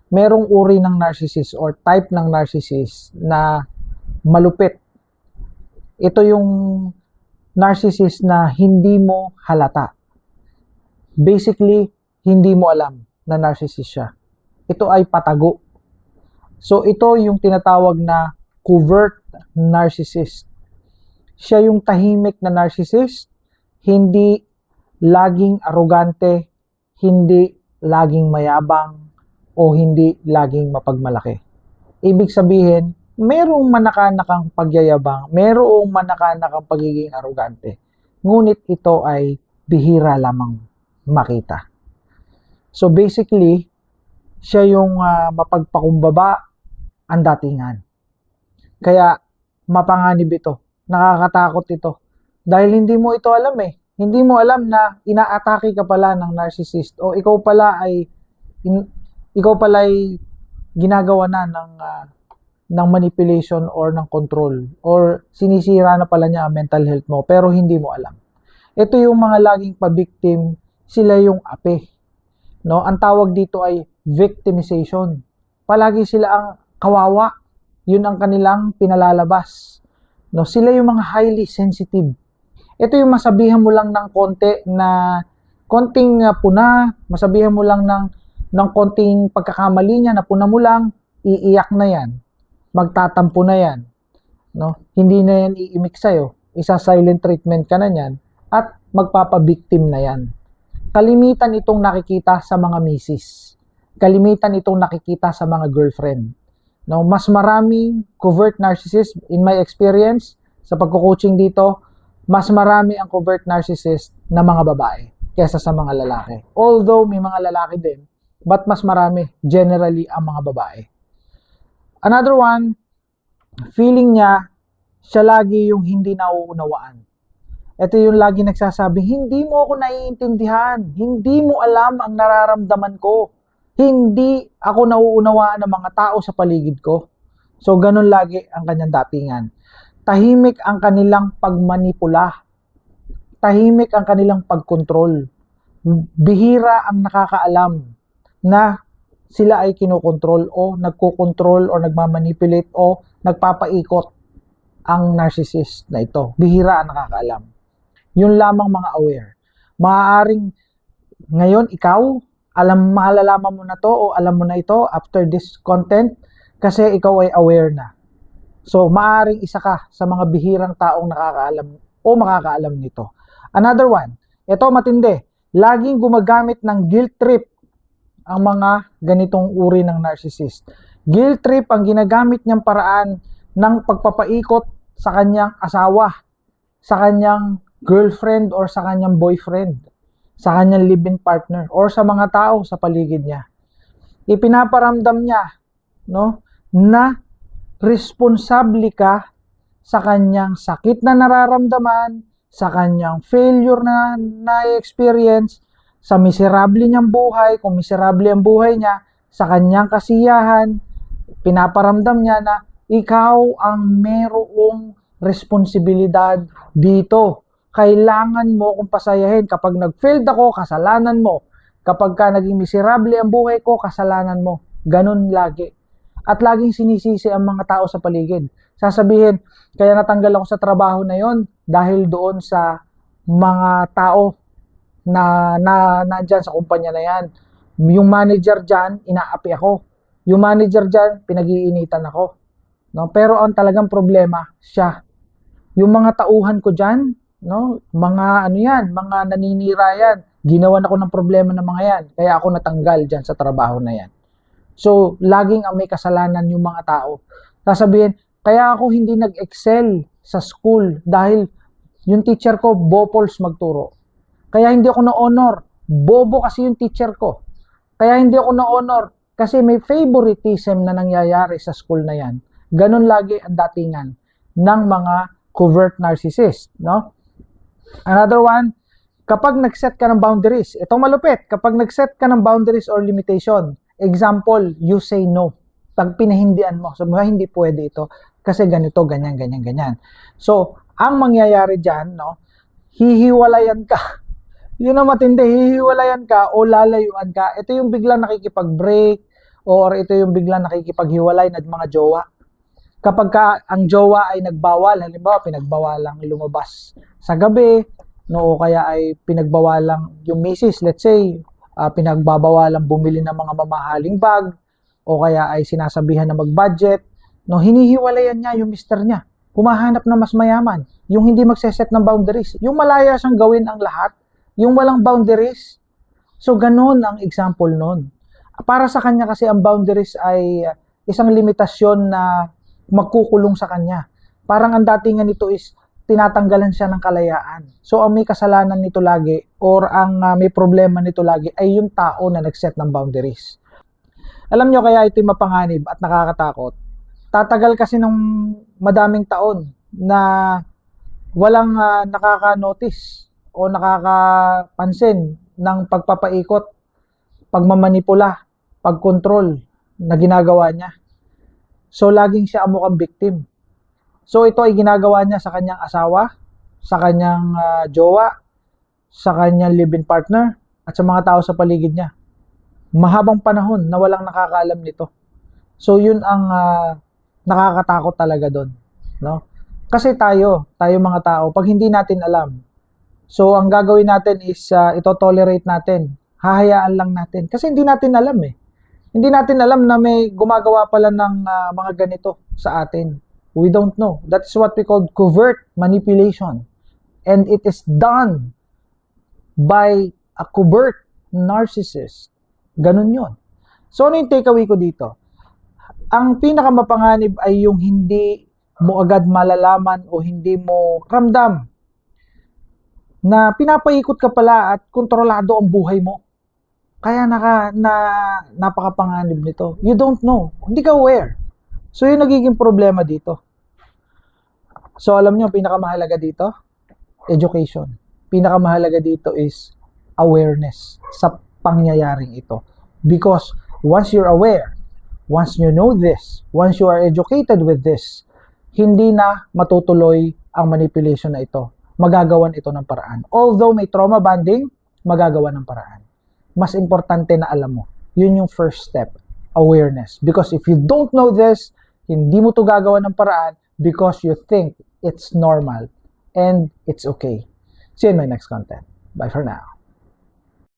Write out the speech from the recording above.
merong uri ng narcissist or type ng narcissist na malupit. Ito yung narcissist na hindi mo halata. Basically, hindi mo alam na narcissist siya. Ito ay patago. So, ito yung tinatawag na covert narcissist. Siya yung tahimik na narcissist, hindi laging arogante, hindi laging mayabang, o hindi laging mapagmalaki. Ibig sabihin, merong manakanakang pagyayabang, merong manakanakang pagiging arogante. Ngunit ito ay bihira lamang makita. So basically, siya yung mapagpakumbaba ang datingan. Kaya mapanganib ito. Nakakatakot ito. Dahil hindi mo ito alam eh. Hindi mo alam na inaatake ka pala ng narcissist o ikaw pala ay ginagawa na ng manipulation or ng control or sinisira na pala niya ang mental health mo pero hindi mo alam. Ito yung mga laging pa-victim, sila yung ape. No? Ang tawag dito ay victimization. Palagi sila ang kawawa. Yun ang kanilang pinalalabas. No? Sila yung mga highly sensitive. Ito yung masabihan mo lang ng konti na konting puna, masabihan mo lang ng konting pagkakamali niya na puna mo lang, iiyak na yan. Magtatampo na yan. No? Hindi na yan iimik sa'yo. Isa-silent treatment ka na yan at magpapabiktim na yan. Kalimitan itong nakikita sa mga misis. Kalimitan itong nakikita sa mga girlfriend. No? Mas maraming covert narcissist, in my experience, sa pagko-coaching dito, mas marami ang covert narcissist na mga babae kaysa sa mga lalaki. Although may mga lalaki din, but mas marami generally ang mga babae. Another one, feeling niya, siya lagi yung hindi nauunawaan. Ito yung lagi nagsasabi, hindi mo ako naiintindihan, hindi mo alam ang nararamdaman ko, hindi ako nauunawaan ng mga tao sa paligid ko. So, ganun lagi ang kanyang datingan. Tahimik ang kanilang pagmanipula. Tahimik ang kanilang pagkontrol. Bihira ang nakakaalam na sila ay kinokontrol o nagkokontrol o nagmamanipulate o nagpapaikot ang narcissist na ito. Bihira ang nakakaalam. Yun lamang mga aware. Maaaring ngayon ikaw, malalaman mo na to o alam mo na ito after this content kasi ikaw ay aware na. So, maaaring isa ka sa mga bihirang taong nakakaalam o makakaalam nito. Another one, ito matindi. Laging gumagamit ng guilt trip ang mga ganitong uri ng narcissist. Guilt trip ang ginagamit niyang paraan ng pagpapaikot sa kanyang asawa, sa kanyang girlfriend or sa kanyang boyfriend, sa kanyang live-in partner or sa mga tao sa paligid niya. Ipinaparamdam niya, no, na responsable ka sa kanyang sakit na nararamdaman, sa kanyang failure na na-experience, sa miserable niyang buhay, kung miserable ang buhay niya, sa kanyang kasiyahan. Pinaparamdam niya na ikaw ang merong responsibilidad dito. Kailangan mo kong pasayahin. Kapag nag-failed ako, kasalanan mo. Kapag ka naging miserable ang buhay ko, kasalanan mo. Ganun lagi. At laging sinisisi ang mga tao sa paligid. Sasabihin, kaya natanggal ako sa trabaho na yon dahil doon sa mga tao na nandyan sa kumpanya na yan. Yung manager dyan, inaapi ako. Yung manager dyan, pinag-iinitan ako. No? Pero ang talagang problema, siya. Yung mga tauhan ko dyan, no? Mga mga naninira yan. Ginawan ako ng problema ng mga yan. Kaya ako natanggal dyan sa trabaho na yan. So, laging ang may kasalanan yung mga tao. Sasabihin, kaya ako hindi nag-excel sa school dahil yung teacher ko, bopols magturo. Kaya hindi ako na-honor. Bobo kasi yung teacher ko. Kaya hindi ako na-honor kasi may favoritism na nangyayari sa school na yan. Ganun lagi ang datingan ng mga covert narcissist. No? Another one, kapag nag-set ka ng boundaries, ito malupit, kapag nag-set ka ng boundaries or limitation, example, you say no. Pag pinahindian mo, sabi mo, hindi pwede ito kasi ganito, ganyan, ganyan, ganyan. So, ang mangyayari dyan, no, hihiwalayan ka. Yun ang matindi, hihiwalayan ka o lalayuan ka. Ito yung biglang nakikipag-break or ito yung biglang nakikipaghiwalay ng mga jowa. Kapag ang jowa ay nagbawal, halimbawa pinagbawalang lumabas sa gabi, no, o kaya ay pinagbawalang yung misis, let's say, pinagbabawalang bumili ng mga mamahaling bag, o kaya ay sinasabihan na mag-budget, no, hinihiwalayan niya yung mister niya. Humahanap na mas mayaman, yung hindi magseset ng boundaries, yung malaya siyang gawin ang lahat, yung walang boundaries. So, ganun ang example nun. Para sa kanya kasi ang boundaries ay isang limitasyon na magkukulong sa kanya. Parang ang datingan nito is tinatanggalan siya ng kalayaan. So, ang may kasalanan nito lagi or ang may problema nito lagi ay yung tao na nag-set ng boundaries. Alam nyo kaya ito'y mapanganib at nakakatakot. Tatagal kasi ng madaming taon na walang nakaka-notice o nakakapansin ng pagpapaikot, pagmamanipula, pagkontrol na ginagawa niya. So, laging siya ang mukhang victim. So, ito ay ginagawa niya sa kanyang asawa, sa kanyang jowa, sa kanyang live-in partner, at sa mga tao sa paligid niya. Mahabang panahon na walang nakakaalam nito. So, yun ang nakakatakot talaga doon. No? Kasi tayo mga tao, pag hindi natin alam, so, ang gagawin natin is ito tolerate natin. Hahayaan lang natin. Kasi hindi natin alam eh. Hindi natin alam na may gumagawa pala ng mga ganito sa atin. We don't know. That's what we call covert manipulation. And it is done by a covert narcissist. Ganun yun. So, ano yung takeaway ko dito? Ang pinakamapanganib ay yung hindi mo agad malalaman o hindi mo ramdam na pinapaikot ka pala at kontrolado ang buhay mo. Kaya napakapanganib nito. You don't know. Hindi ka aware. So, yung nagiging problema dito. So, alam nyo, pinakamahalaga dito, education. Pinakamahalaga dito is awareness sa pangyayaring ito. Because once you're aware, once you know this, once you are educated with this, hindi na matutuloy ang manipulation na ito. Magagawan ito ng paraan. Although may trauma bonding, magagawa ng paraan. Mas importante na alam mo. Yun yung first step, awareness. Because if you don't know this, hindi mo to gagawa ng paraan because you think it's normal and it's okay. See you in my next content. Bye for now.